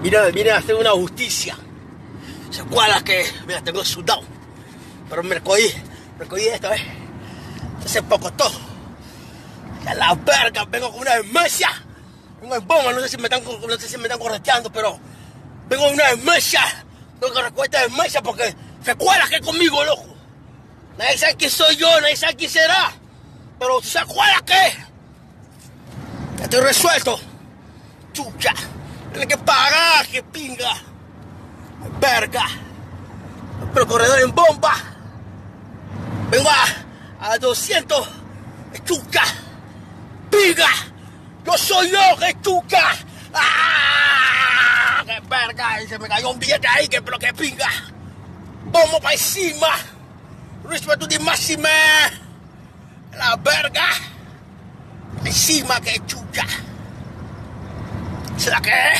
Vine a hacer una justicia. ¿Se acuerdan que, mira, tengo sudado? Pero me recogí esta vez. Hace poco todo. Y a la verga, vengo con una demencia. Vengo en bomba, no sé si me están correteando, pero vengo con una demencia. Tengo que recoger esta demencia porque se acuerdan que es conmigo, loco. Nadie sabe quién soy yo, nadie sabe quién será. Pero ¿se acuerdan qué? Ya estoy resuelto. Chucha. Tiene que pagar, que pinga. Verga. Pero corredor en bomba. Vengo a 200. Chuca. Pinga. Yo soy yo, que chuca. ¡Ah! ¡Qué verga! Y se me cayó un billete ahí, pero que pinga. Vamos para encima. Respeto de máxima. La verga. Encima que chucha. ¿Será que?